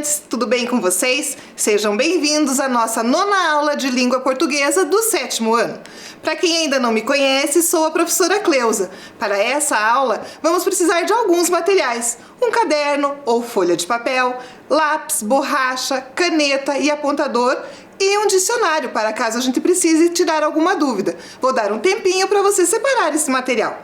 estudantes, tudo bem com vocês? Sejam bem-vindos à nossa nona aula de língua portuguesa do 7º ano. Para quem ainda não me conhece, sou a professora Cleusa. Para essa aula, vamos precisar de alguns materiais: um caderno ou folha de papel, lápis, borracha, caneta e apontador e um dicionário para caso a gente precise tirar alguma dúvida. Vou dar um tempinho para você separar esse material.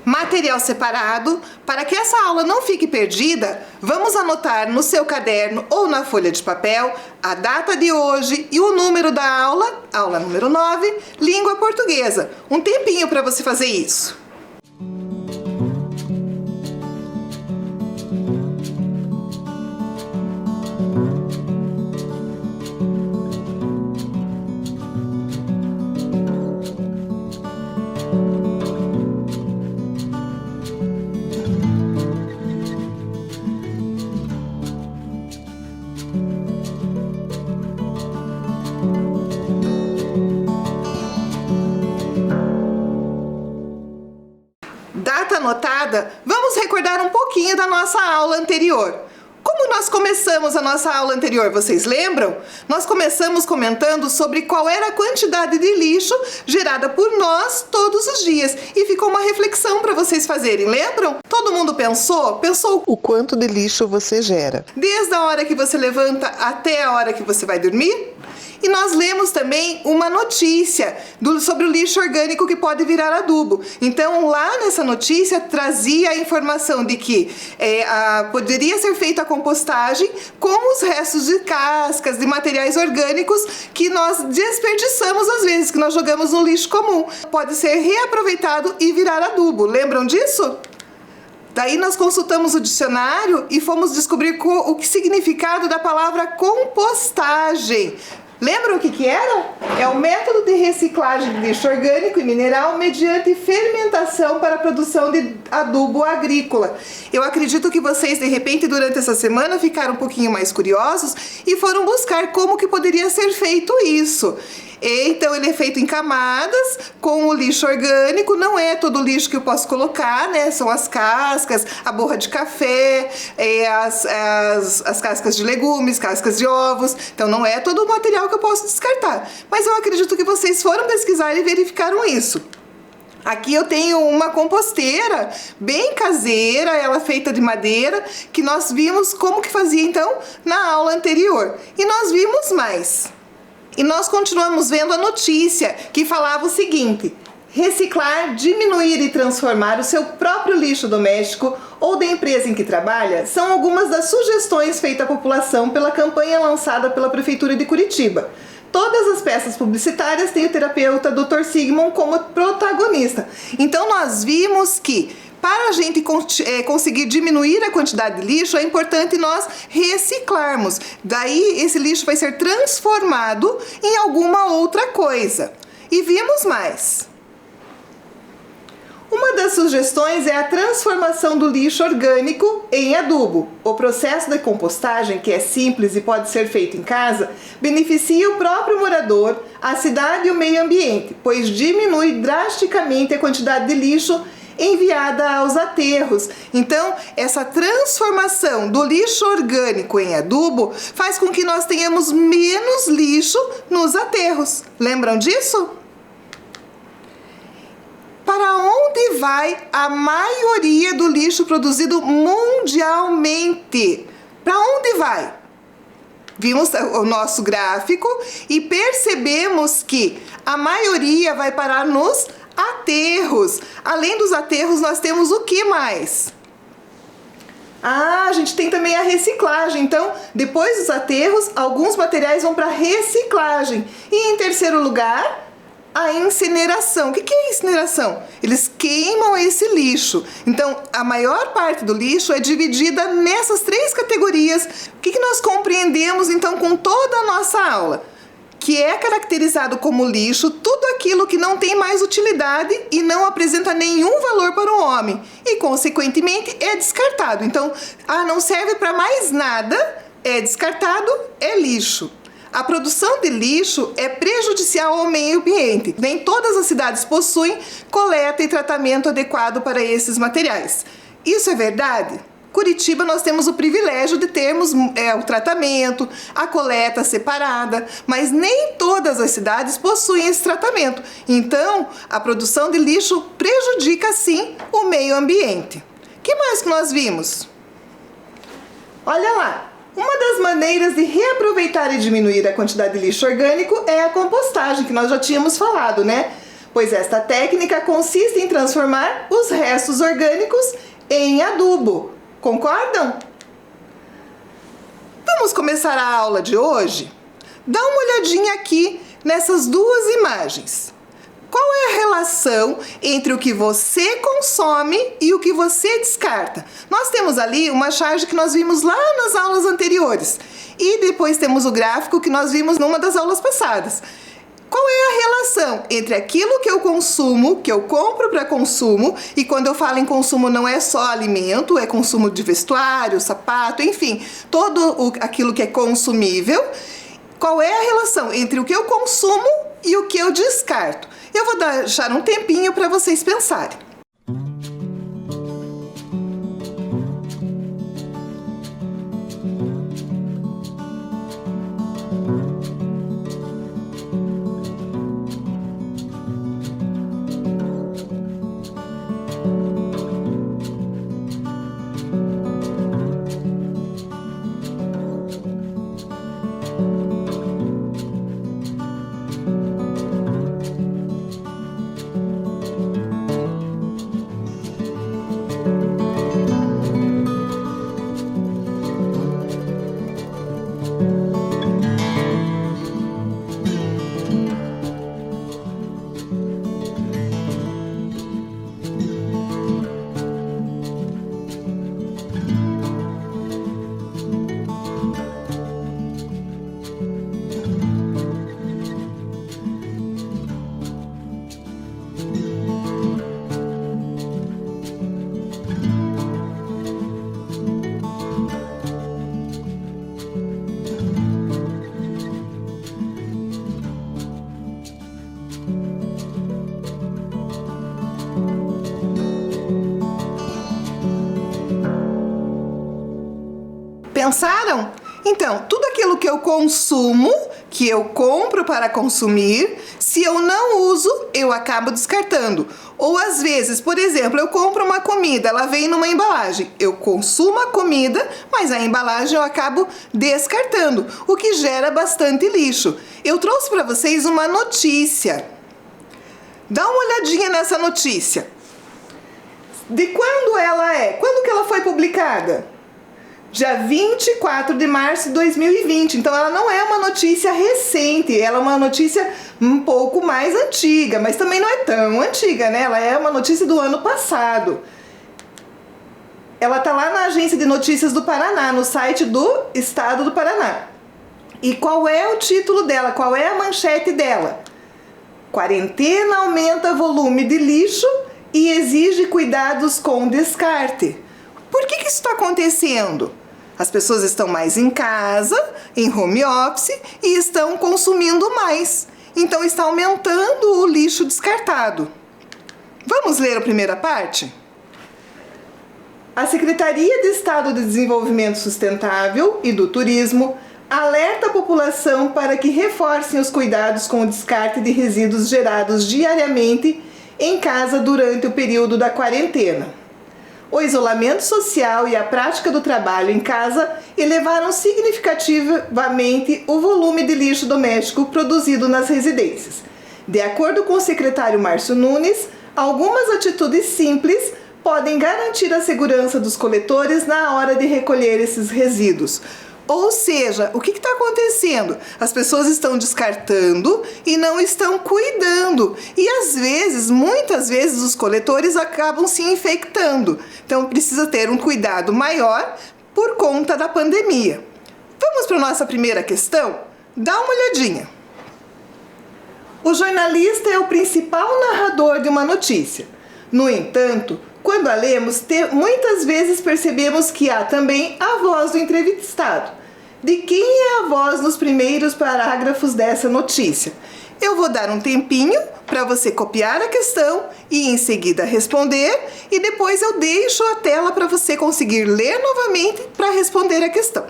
Material separado. Para que essa aula não fique perdida, vamos anotar no seu caderno ou na folha de papel a data de hoje e o número da aula, aula número 9, língua portuguesa. Um tempinho para você fazer isso. Data anotada, vamos recordar um pouquinho da nossa aula anterior. Como nós começamos a nossa aula anterior, vocês lembram? Nós começamos comentando sobre qual era a quantidade de lixo gerada por nós todos os dias. E ficou uma reflexão para vocês fazerem, lembram? Todo mundo pensou o quanto de lixo você gera, desde a hora que você levanta até a hora que você vai dormir? E nós lemos também uma notícia sobre o lixo orgânico que pode virar adubo. Então, lá nessa notícia, trazia a informação de que poderia ser feita a compostagem com os restos de cascas, de materiais orgânicos que nós desperdiçamos às vezes, que nós jogamos no lixo comum. Pode ser reaproveitado e virar adubo. Lembram disso? Daí nós consultamos o dicionário e fomos descobrir o significado da palavra compostagem. Lembram o que era? É o método de reciclagem de lixo orgânico e mineral mediante fermentação para a produção de adubo agrícola. Eu acredito que vocês, de repente, durante essa semana, ficaram um pouquinho mais curiosos e foram buscar como que poderia ser feito isso. Então, ele é feito em camadas, com o lixo orgânico. Não é todo o lixo que eu posso colocar, né? São as cascas, a borra de café, as cascas de legumes, cascas de ovos. Então, não é todo o material que eu posso descartar. Mas eu acredito que vocês foram pesquisar e verificaram isso. Aqui eu tenho uma composteira bem caseira, ela feita de madeira, que nós vimos como que fazia, então, na aula anterior. E nós vimos mais. E nós continuamos vendo a notícia que falava o seguinte: reciclar, diminuir e transformar o seu próprio lixo doméstico ou da empresa em que trabalha são algumas das sugestões feitas à população pela campanha lançada pela Prefeitura de Curitiba. Todas as peças publicitárias têm o terapeuta Dr. Sigmund como protagonista. Então nós vimos que para a gente conseguir diminuir a quantidade de lixo, é importante nós reciclarmos. Daí esse lixo vai ser transformado em alguma outra coisa. E vimos mais. Uma das sugestões é a transformação do lixo orgânico em adubo. O processo de compostagem, que é simples e pode ser feito em casa, beneficia o próprio morador, a cidade e o meio ambiente, pois diminui drasticamente a quantidade de lixo enviada aos aterros. Então, essa transformação do lixo orgânico em adubo faz com que nós tenhamos menos lixo nos aterros. Lembram disso? Para onde vai a maioria do lixo produzido mundialmente? Para onde vai? Vimos o nosso gráfico e percebemos que a maioria vai parar nos aterros. Além dos aterros, nós temos o que mais? A gente tem também a reciclagem. Então, depois dos aterros, alguns materiais vão para reciclagem. E em terceiro lugar, a incineração. O que é incineração? Eles queimam esse lixo. Então, a maior parte do lixo é dividida nessas 3 categorias. O que nós compreendemos, então, com toda a nossa aula? Que é caracterizado como lixo tudo aquilo que não tem mais utilidade e não apresenta nenhum valor para o homem. E, consequentemente, é descartado. Então, não serve para mais nada, é descartado, é lixo. A produção de lixo é prejudicial ao meio ambiente. Nem todas as cidades possuem coleta e tratamento adequado para esses materiais. Isso é verdade? Curitiba, nós temos o privilégio de termos o tratamento, a coleta separada, mas nem todas as cidades possuem esse tratamento. Então, a produção de lixo prejudica, sim, o meio ambiente. O que mais que nós vimos? Olha lá. Uma das maneiras de reaproveitar e diminuir a quantidade de lixo orgânico é a compostagem, que nós já tínhamos falado, né? Pois esta técnica consiste em transformar os restos orgânicos em adubo. Concordam? Vamos começar a aula de hoje? Dá uma olhadinha aqui nessas 2 imagens. Qual é a relação entre o que você consome e o que você descarta? Nós temos ali uma charge que nós vimos lá nas aulas anteriores. E depois temos o gráfico que nós vimos numa das aulas passadas. Qual é a relação entre aquilo que eu consumo, que eu compro para consumo, e quando eu falo em consumo não é só alimento, é consumo de vestuário, sapato, enfim, aquilo que é consumível. Qual é a relação entre o que eu consumo e o que eu descarto? Eu vou deixar um tempinho para vocês pensarem. Pensaram? Então, tudo aquilo que eu consumo, que eu compro para consumir, se eu não uso, eu acabo descartando. Ou às vezes, por exemplo, eu compro uma comida, ela vem numa embalagem. Eu consumo a comida, mas a embalagem eu acabo descartando, o que gera bastante lixo. Eu trouxe para vocês uma notícia. Dá uma olhadinha nessa notícia. De quando ela é? Quando que ela foi publicada? Dia 24 de março de 2020, então ela não é uma notícia recente, ela é uma notícia um pouco mais antiga, mas também não é tão antiga, né? Ela é uma notícia do ano passado. Ela tá lá na Agência de Notícias do Paraná, no site do Estado do Paraná. E qual é o título dela? Qual é a manchete dela? Quarentena aumenta volume de lixo e exige cuidados com descarte. Por que isso está acontecendo? As pessoas estão mais em casa, em home office, e estão consumindo mais. Então está aumentando o lixo descartado. Vamos ler a primeira parte? A Secretaria de Estado de Desenvolvimento Sustentável e do Turismo alerta a população para que reforcem os cuidados com o descarte de resíduos gerados diariamente em casa durante o período da quarentena. O isolamento social e a prática do trabalho em casa elevaram significativamente o volume de lixo doméstico produzido nas residências. De acordo com o secretário Márcio Nunes, algumas atitudes simples podem garantir a segurança dos coletores na hora de recolher esses resíduos. Ou seja, o que está acontecendo? As pessoas estão descartando e não estão cuidando. E às vezes, muitas vezes, os coletores acabam se infectando. Então precisa ter um cuidado maior por conta da pandemia. Vamos para a nossa primeira questão? Dá uma olhadinha. O jornalista é o principal narrador de uma notícia. No entanto, quando a lemos, muitas vezes percebemos que há também a voz do entrevistado. De quem é a voz nos primeiros parágrafos dessa notícia? Eu vou dar um tempinho para você copiar a questão e em seguida responder, e depois eu deixo a tela para você conseguir ler novamente para responder a questão.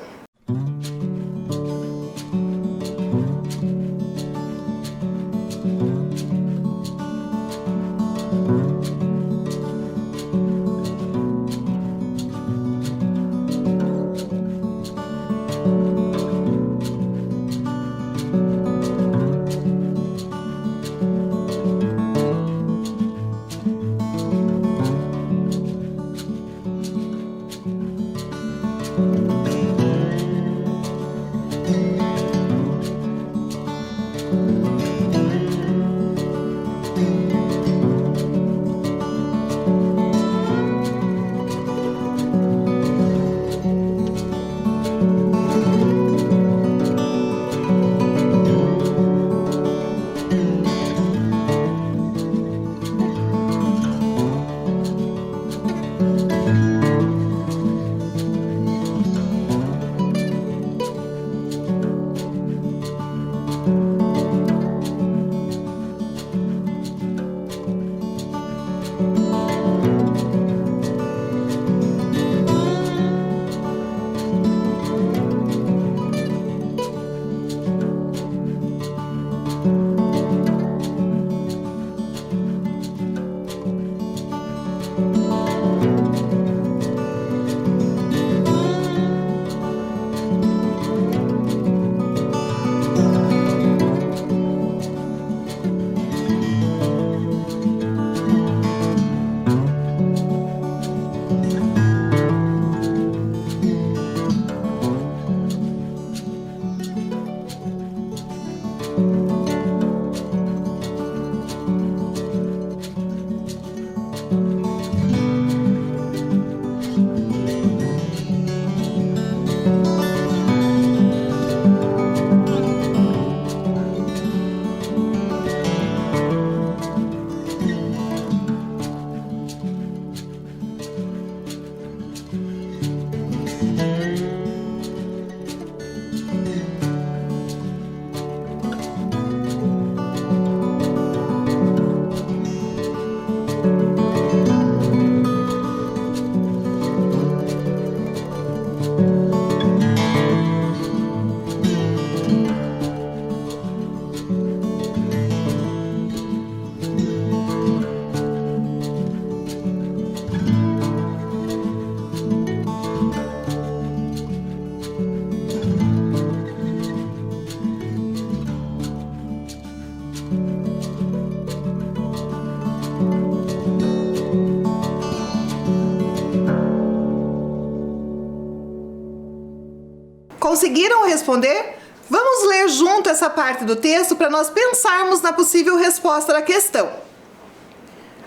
Conseguiram responder? Vamos ler junto essa parte do texto para nós pensarmos na possível resposta da questão.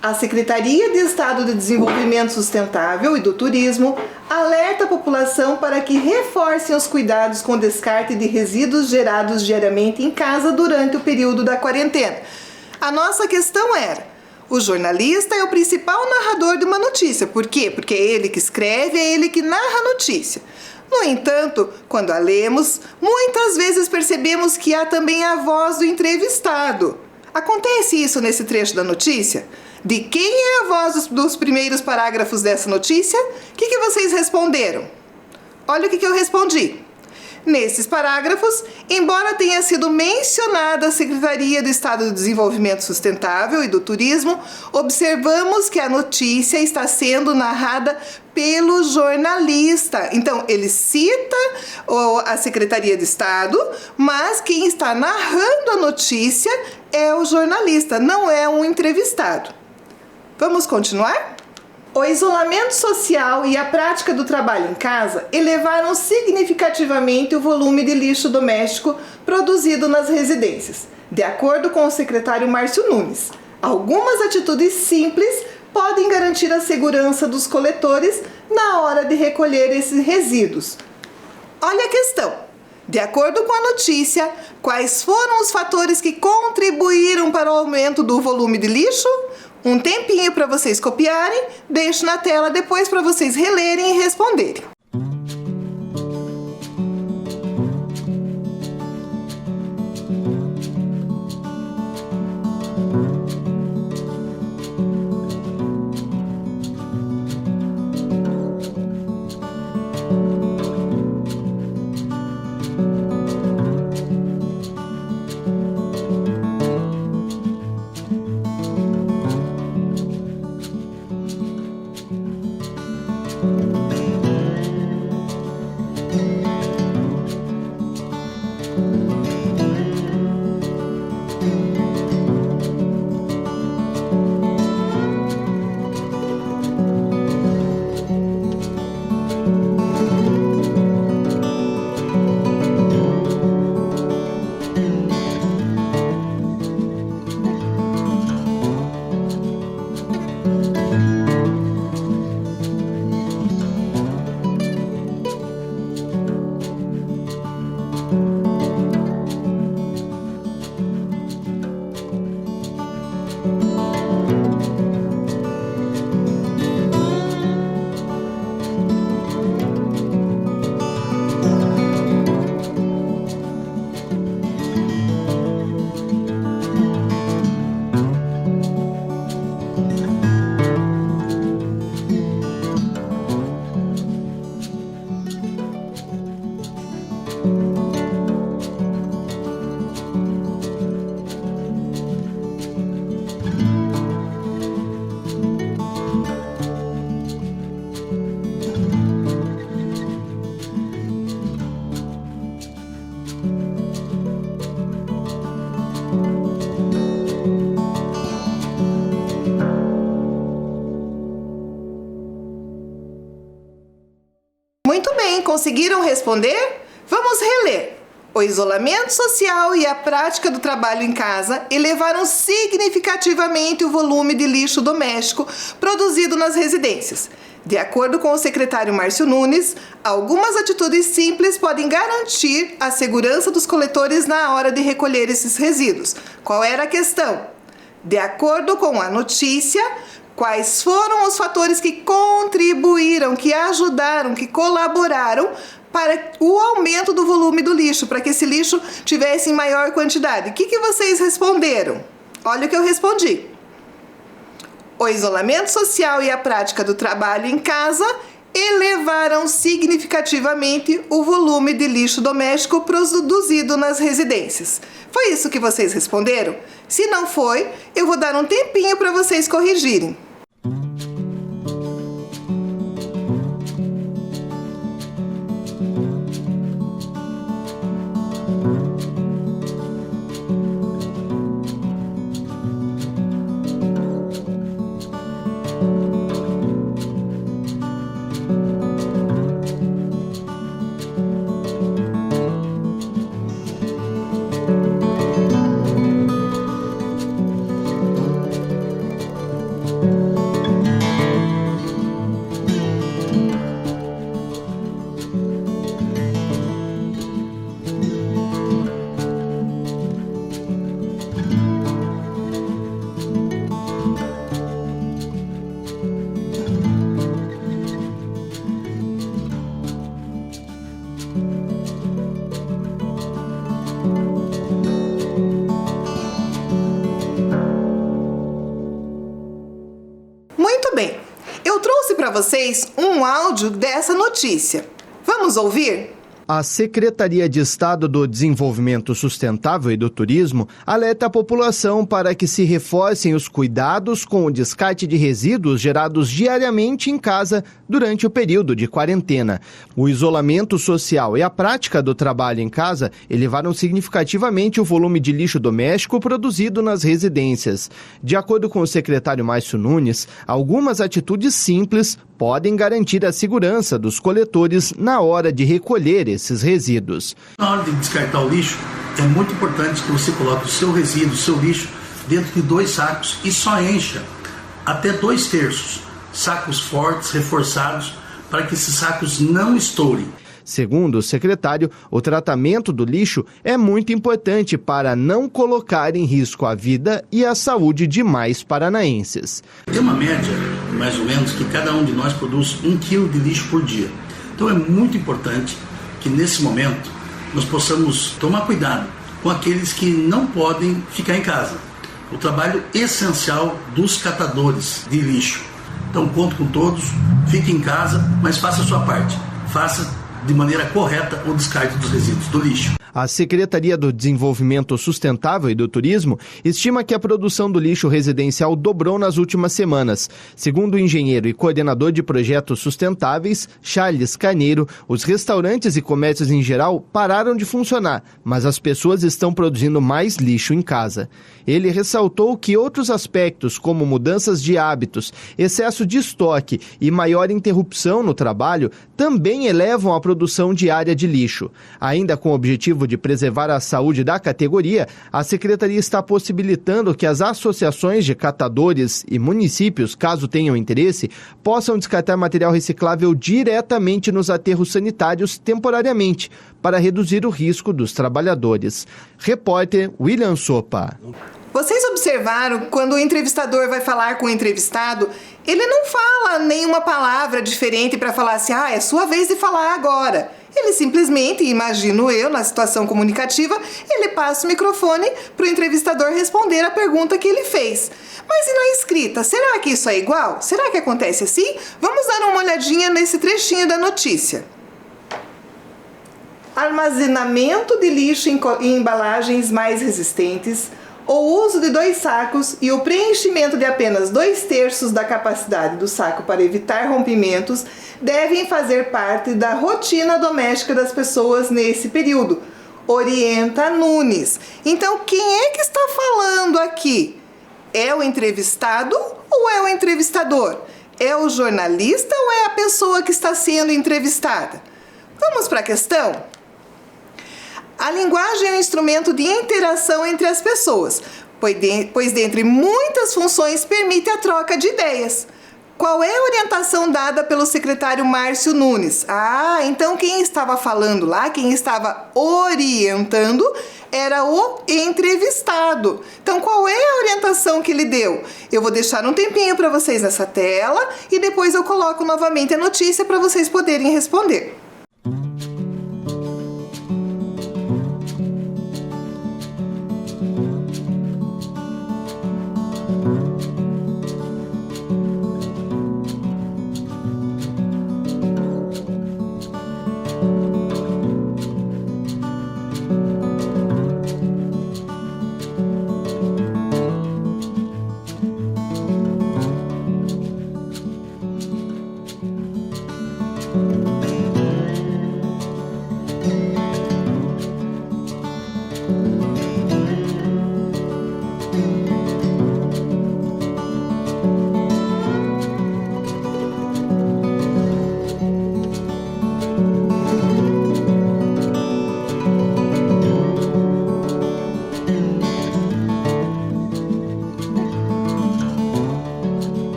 A Secretaria de Estado de Desenvolvimento Sustentável e do Turismo alerta a população para que reforcem os cuidados com o descarte de resíduos gerados diariamente em casa durante o período da quarentena. A nossa questão era: o jornalista é o principal narrador de uma notícia. Por quê? Porque é ele que escreve, é ele que narra a notícia. No entanto, quando a lemos, muitas vezes percebemos que há também a voz do entrevistado. Acontece isso nesse trecho da notícia? De quem é a voz dos primeiros parágrafos dessa notícia? O que vocês responderam? Olha o que eu respondi. Nesses parágrafos, embora tenha sido mencionada a Secretaria do Estado do Desenvolvimento Sustentável e do Turismo, observamos que a notícia está sendo narrada pelo jornalista. Então, ele cita a Secretaria de Estado, mas quem está narrando a notícia é o jornalista, não é um entrevistado. Vamos continuar? O isolamento social e a prática do trabalho em casa elevaram significativamente o volume de lixo doméstico produzido nas residências, de acordo com o secretário Márcio Nunes. Algumas atitudes simples podem garantir a segurança dos coletores na hora de recolher esses resíduos. Olha a questão. De acordo com a notícia, quais foram os fatores que contribuíram para o aumento do volume de lixo? Um tempinho para vocês copiarem, deixo na tela depois para vocês relerem e responderem. Muito bem, conseguiram responder? Vamos reler. O isolamento social e a prática do trabalho em casa elevaram significativamente o volume de lixo doméstico produzido nas residências. De acordo com o secretário Márcio Nunes, algumas atitudes simples podem garantir a segurança dos coletores na hora de recolher esses resíduos. Qual era a questão? De acordo com a notícia, quais foram os fatores que contribuíram, que ajudaram, que colaboraram para o aumento do volume do lixo, para que esse lixo tivesse em maior quantidade? O que vocês responderam? Olha o que eu respondi. O isolamento social e a prática do trabalho em casa elevaram significativamente o volume de lixo doméstico produzido nas residências. Foi isso que vocês responderam? Se não foi, eu vou dar um tempinho para vocês corrigirem. Muito bem, eu trouxe para vocês um áudio dessa notícia. Vamos ouvir? A Secretaria de Estado do Desenvolvimento Sustentável e do Turismo alerta a população para que se reforcem os cuidados com o descarte de resíduos gerados diariamente em casa durante o período de quarentena. O isolamento social e a prática do trabalho em casa elevaram significativamente o volume de lixo doméstico produzido nas residências. De acordo com o secretário Márcio Nunes, algumas atitudes simples podem garantir a segurança dos coletores na hora de recolher esses resíduos. Na hora de descartar o lixo, é muito importante que você coloque o seu resíduo, o seu lixo, dentro de 2 sacos e só encha até 2/3. Sacos fortes, reforçados, para que esses sacos não estourem. Segundo o secretário, o tratamento do lixo é muito importante para não colocar em risco a vida e a saúde de mais paranaenses. Tem uma média, mais ou menos, que cada um de nós produz 1 quilo de lixo por dia. Então é muito importante que nesse momento nós possamos tomar cuidado com aqueles que não podem ficar em casa. O trabalho essencial dos catadores de lixo. Então conto com todos, fique em casa, mas faça a sua parte. Faça de maneira correta o descarte dos resíduos do lixo. A Secretaria do Desenvolvimento Sustentável e do Turismo estima que a produção do lixo residencial dobrou nas últimas semanas. Segundo o engenheiro e coordenador de projetos sustentáveis, Charles Carneiro, os restaurantes e comércios em geral pararam de funcionar, mas as pessoas estão produzindo mais lixo em casa. Ele ressaltou que outros aspectos, como mudanças de hábitos, excesso de estoque e maior interrupção no trabalho, também elevam a produção diária de lixo. Ainda com o objetivo de preservar a saúde da categoria, a Secretaria está possibilitando que as associações de catadores e municípios, caso tenham interesse, possam descartar material reciclável diretamente nos aterros sanitários temporariamente, para reduzir o risco dos trabalhadores. Repórter William Sopa. Vocês observaram quando o entrevistador vai falar com o entrevistado, ele não fala nenhuma palavra diferente para falar assim, é sua vez de falar agora. Ele simplesmente, imagino eu, na situação comunicativa, ele passa o microfone para o entrevistador responder a pergunta que ele fez. Mas e na escrita, será que isso é igual? Será que acontece assim? Vamos dar uma olhadinha nesse trechinho da notícia. Armazenamento de lixo em embalagens mais resistentes, o uso de 2 sacos e o preenchimento de apenas 2/3 da capacidade do saco para evitar rompimentos devem fazer parte da rotina doméstica das pessoas nesse período, orienta Nunes. Então, quem é que está falando aqui? É o entrevistado ou é o entrevistador? É o jornalista ou é a pessoa que está sendo entrevistada? Vamos para a questão? A linguagem é um instrumento de interação entre as pessoas, pois dentre muitas funções permite a troca de ideias. Qual é a orientação dada pelo secretário Márcio Nunes? Então quem estava falando lá, quem estava orientando, era o entrevistado. Então qual é a orientação que ele deu? Eu vou deixar um tempinho para vocês nessa tela e depois eu coloco novamente a notícia para vocês poderem responder.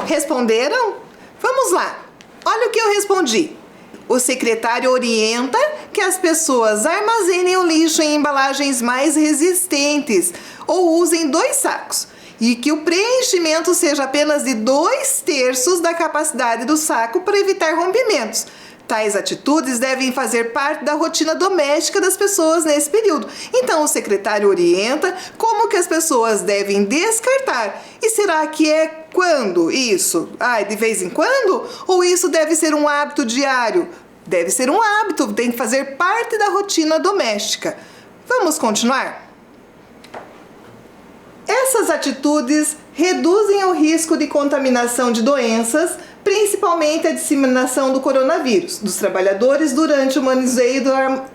Responderam? Vamos lá. Olha o que eu respondi. O secretário orienta que as pessoas armazenem o lixo em embalagens mais resistentes ou usem 2 sacos e que o preenchimento seja apenas de 2/3 da capacidade do saco para evitar rompimentos. Tais atitudes devem fazer parte da rotina doméstica das pessoas nesse período. Então, o secretário orienta como que as pessoas devem descartar. E será que é quando isso? De vez em quando? Ou isso deve ser um hábito diário? Deve ser um hábito, tem que fazer parte da rotina doméstica. Vamos continuar? Essas atitudes reduzem o risco de contaminação de doenças, principalmente a disseminação do coronavírus, dos trabalhadores durante o manuseio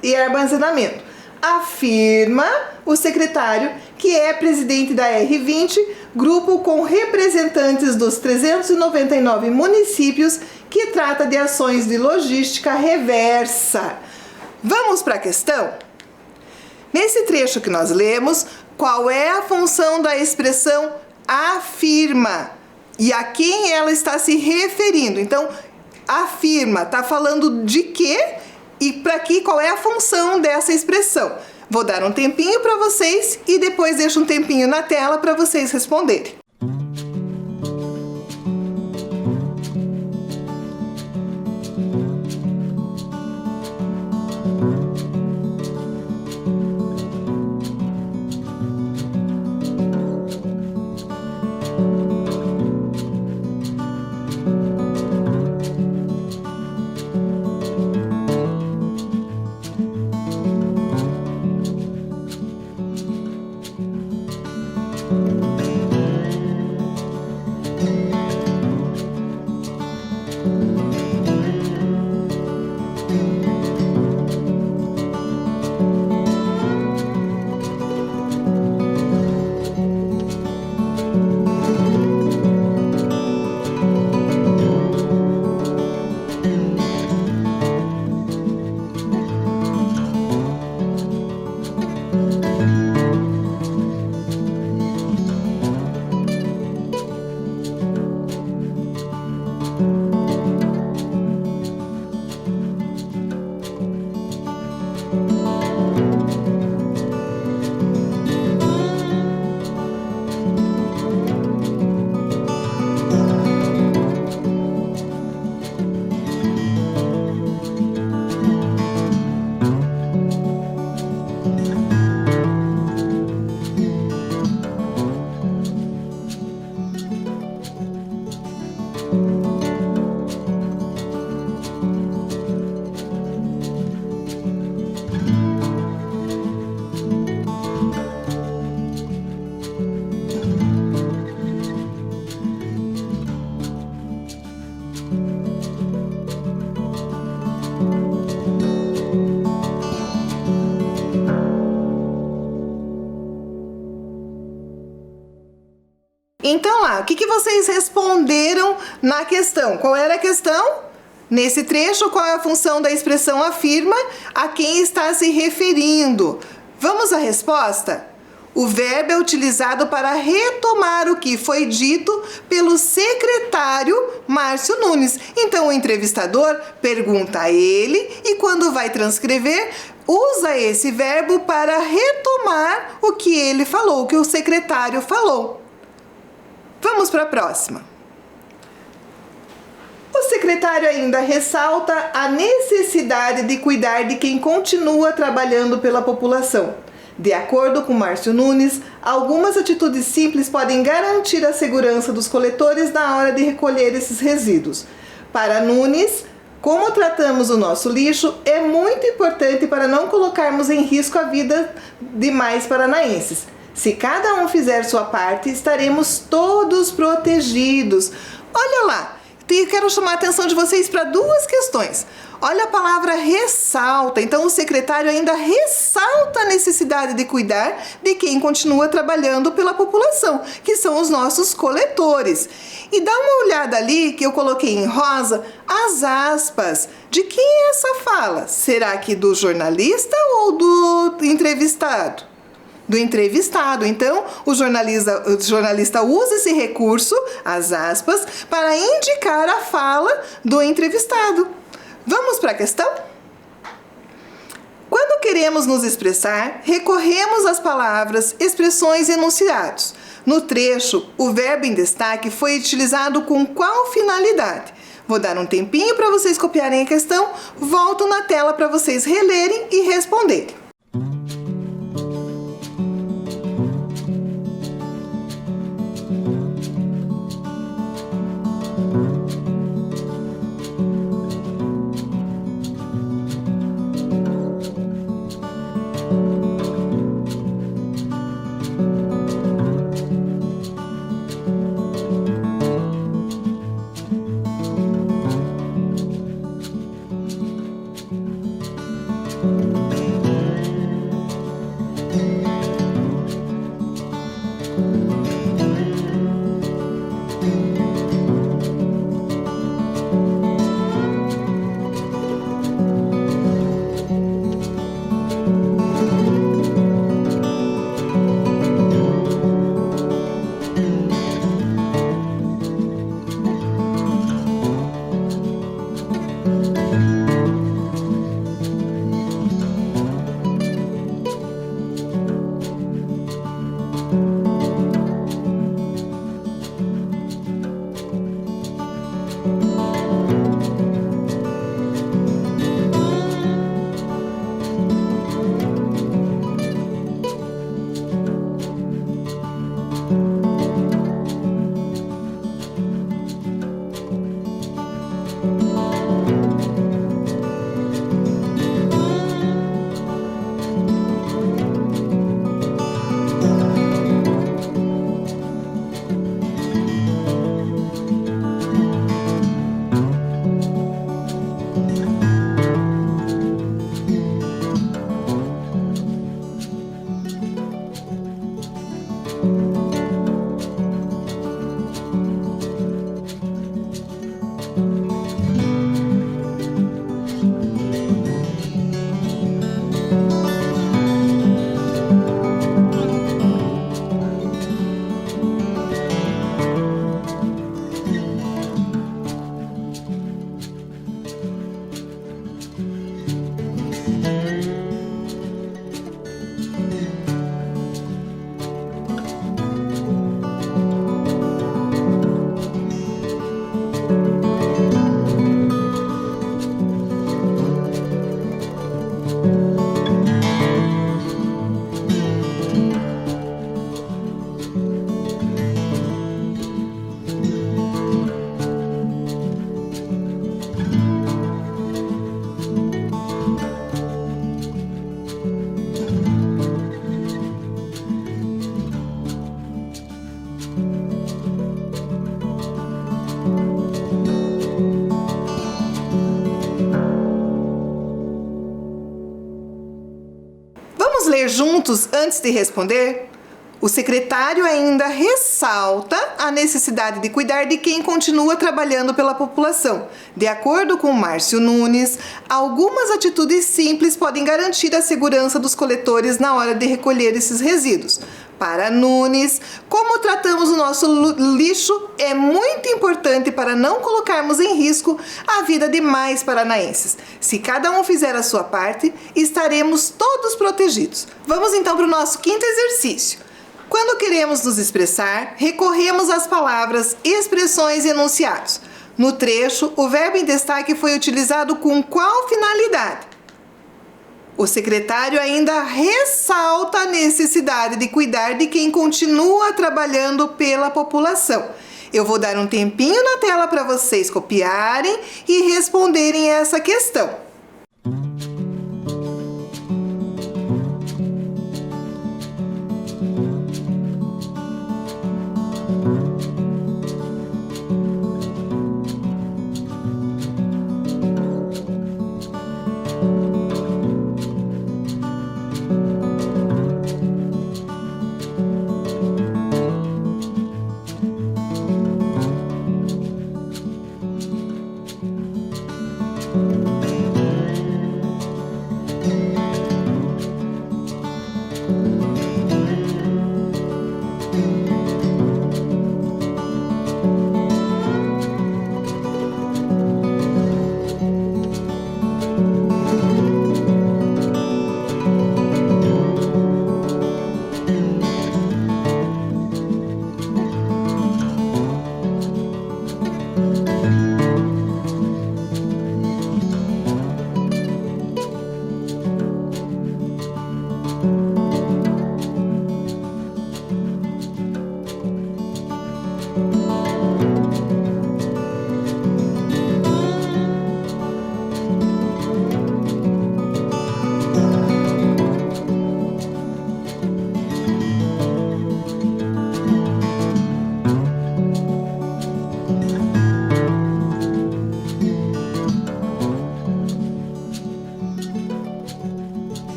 e armazenamento. Afirma o secretário, que é presidente da R20, grupo com representantes dos 399 municípios, que trata de ações de logística reversa. Vamos para a questão? Nesse trecho que nós lemos, qual é a função da expressão afirma? E a quem ela está se referindo? Então, afirma, está falando de quê? E para que, qual é a função dessa expressão? Vou dar um tempinho para vocês e depois deixo um tempinho na tela para vocês responderem. Então lá, o que vocês responderam na questão? Qual era a questão? Nesse trecho, qual é a função da expressão afirma? A quem está se referindo? Vamos à resposta? O verbo é utilizado para retomar o que foi dito pelo secretário Márcio Nunes. Então o entrevistador pergunta a ele e quando vai transcrever, usa esse verbo para retomar o que ele falou, o que o secretário falou. Vamos para a próxima. O secretário ainda ressalta a necessidade de cuidar de quem continua trabalhando pela população. De acordo com Márcio Nunes, algumas atitudes simples podem garantir a segurança dos coletores na hora de recolher esses resíduos. Para Nunes, como tratamos o nosso lixo é muito importante para não colocarmos em risco a vida de mais paranaenses. Se cada um fizer sua parte, estaremos todos protegidos. Olha lá, E quero chamar a atenção de vocês para duas questões. Olha a palavra ressalta. Então, o secretário ainda ressalta a necessidade de cuidar de quem continua trabalhando pela população, que são os nossos coletores. E dá uma olhada ali, que eu coloquei em rosa, as aspas. De quem é essa fala? Será que do jornalista ou do entrevistado? Do entrevistado. Então, o jornalista usa esse recurso, as aspas, para indicar a fala do entrevistado. Vamos para a questão? Quando queremos nos expressar, recorremos às palavras, expressões e enunciados. No trecho, o verbo em destaque foi utilizado com qual finalidade? Vou dar um tempinho para vocês copiarem a questão, volto na tela para vocês relerem e responderem. Vamos ler juntos antes de responder? O secretário ainda ressalta a necessidade de cuidar de quem continua trabalhando pela população. De acordo com Márcio Nunes, algumas atitudes simples podem garantir a segurança dos coletores na hora de recolher esses resíduos. Para Nunes, como tratamos o nosso lixo é muito importante para não colocarmos em risco a vida de mais paranaenses. Se cada um fizer a sua parte, estaremos todos protegidos. Vamos então para o nosso quinto exercício. Quando queremos nos expressar, recorremos às palavras, expressões e enunciados. No trecho, o verbo em destaque foi utilizado com qual finalidade? O secretário ainda ressalta a necessidade de cuidar de quem continua trabalhando pela população. Eu vou dar um tempinho na tela para vocês copiarem e responderem essa questão.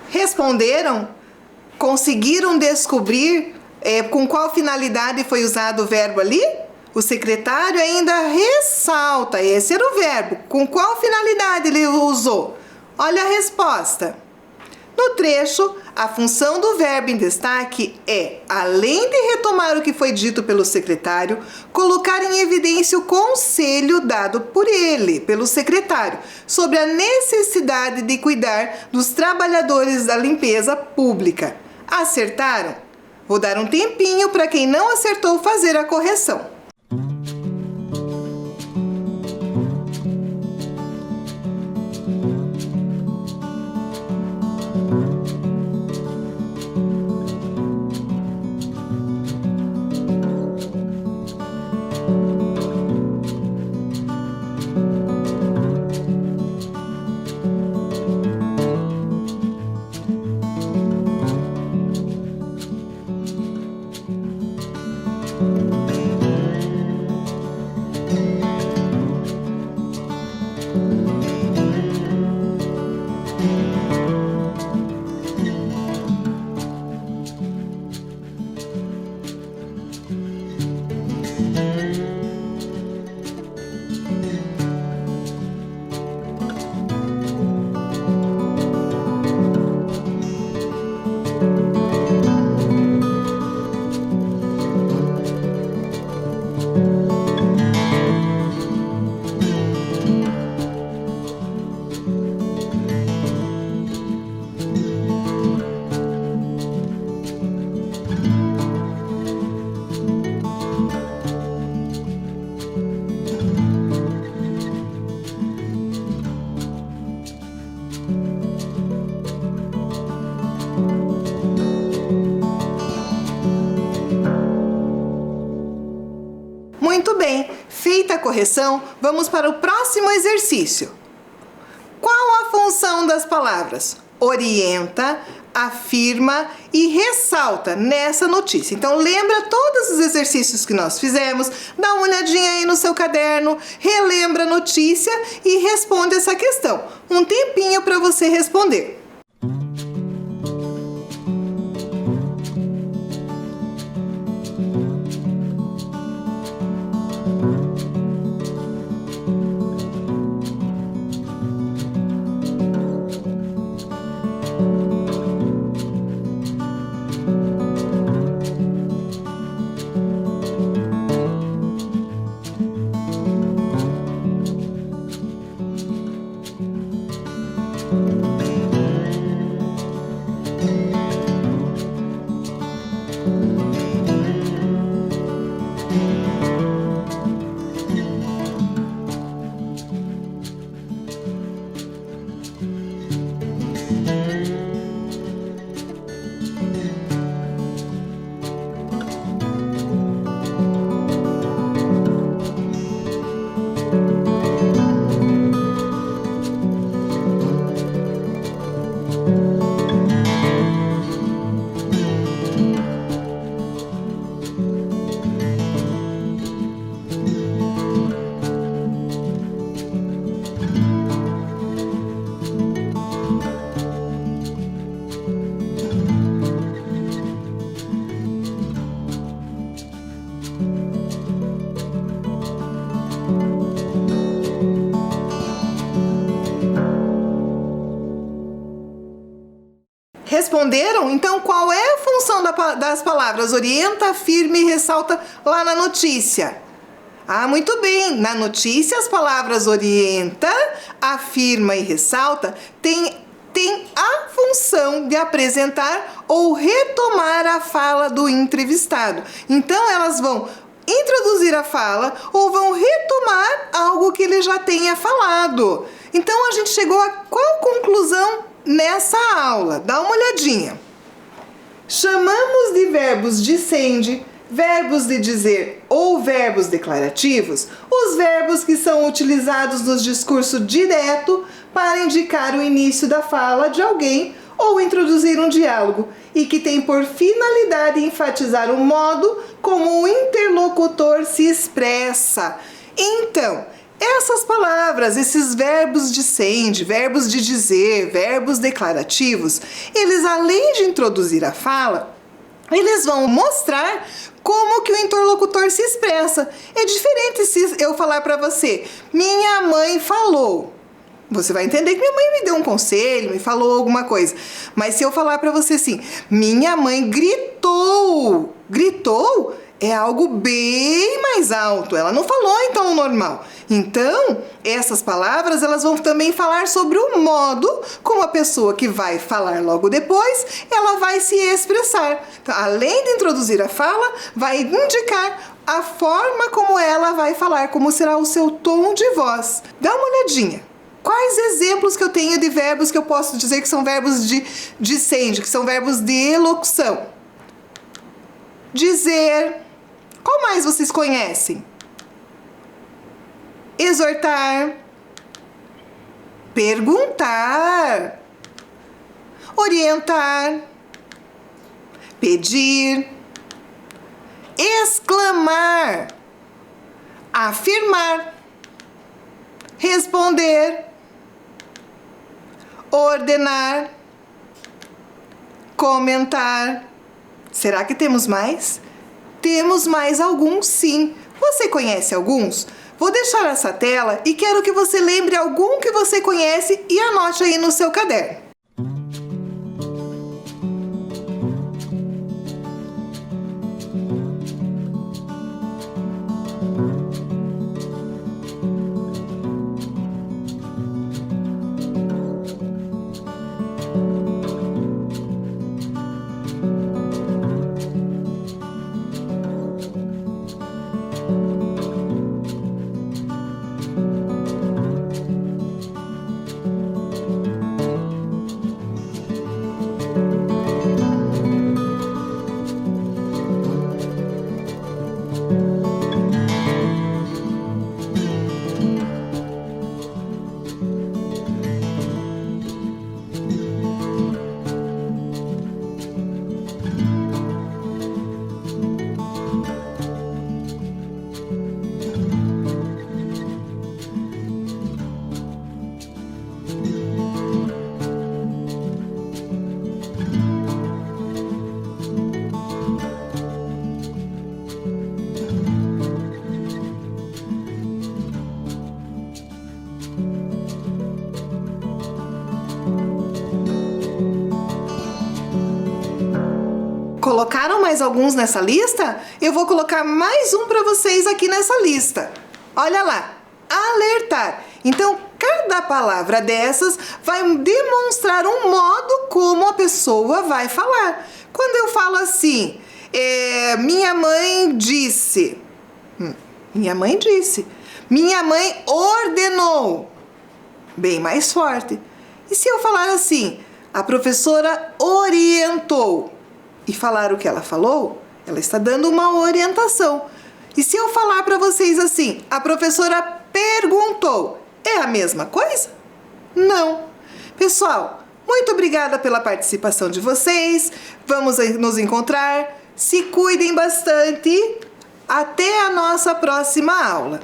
Responderam? Conseguiram descobrir com qual finalidade foi usado o verbo ali? O secretário ainda ressalta, esse era o verbo. Com qual finalidade ele usou? Olha a resposta. No trecho, a função do verbo em destaque é, além de retomar o que foi dito pelo secretário, colocar em evidência o conselho dado por ele, pelo secretário, sobre a necessidade de cuidar dos trabalhadores da limpeza pública. Acertaram? Vou dar um tempinho para quem não acertou fazer a correção. Muito bem, feita a correção, vamos para o próximo exercício. Qual a função das palavras? Orienta, afirma e ressalta nessa notícia. Então lembra todos os exercícios que nós fizemos, dá uma olhadinha aí no seu caderno, relembra a notícia e responde essa questão. Um tempinho para você responder. Responderam? Então, qual é a função das palavras orienta, afirma e ressalta lá na notícia? Ah, muito bem. Na notícia, as palavras orienta, afirma e ressalta tem a função de apresentar ou retomar a fala do entrevistado. Então, elas vão introduzir a fala ou vão retomar algo que ele já tenha falado. Então, a gente chegou a qual conclusão nessa aula? Dá uma olhadinha. Chamamos de verbos dicende, verbos de dizer ou verbos declarativos os verbos que são utilizados no discurso direto para indicar o início da fala de alguém ou introduzir um diálogo e que tem por finalidade enfatizar o modo como o interlocutor se expressa. Então, essas palavras, esses verbos dicende, verbos de dizer, verbos declarativos, eles além de introduzir a fala, eles vão mostrar como que o interlocutor se expressa. É diferente se eu falar para você, minha mãe falou. Você vai entender que minha mãe me deu um conselho, me falou alguma coisa. Mas se eu falar para você assim, minha mãe gritou. Gritou é algo bem mais alto. Ela não falou então o normal. Então, essas palavras, elas vão também falar sobre o modo como a pessoa que vai falar logo depois, ela vai se expressar. Então, além de introduzir a fala, vai indicar a forma como ela vai falar, como será o seu tom de voz. Dá uma olhadinha. Quais exemplos que eu tenho de verbos que eu posso dizer que são verbos de dicende, que são verbos de elocução? Dizer. Qual mais vocês conhecem? Exortar. Perguntar. Orientar. Pedir. Exclamar. Afirmar. Responder. Ordenar, comentar. Será que temos mais? Temos mais alguns, sim. Você conhece alguns? Vou deixar essa tela e quero que você lembre algum que você conhece e anote aí no seu caderno. Colocaram mais alguns nessa lista? Eu vou colocar mais um para vocês aqui nessa lista. Olha lá, alertar. Então, cada palavra dessas vai demonstrar um modo como a pessoa vai falar. Quando eu falo assim, minha mãe disse. Minha mãe disse. Minha mãe ordenou. Bem mais forte. E se eu falar assim, a professora orientou. E falar o que ela falou, ela está dando uma orientação. E se eu falar para vocês assim, a professora perguntou, é a mesma coisa? Não. Pessoal, muito obrigada pela participação de vocês. Vamos nos encontrar. Se cuidem bastante. Até a nossa próxima aula.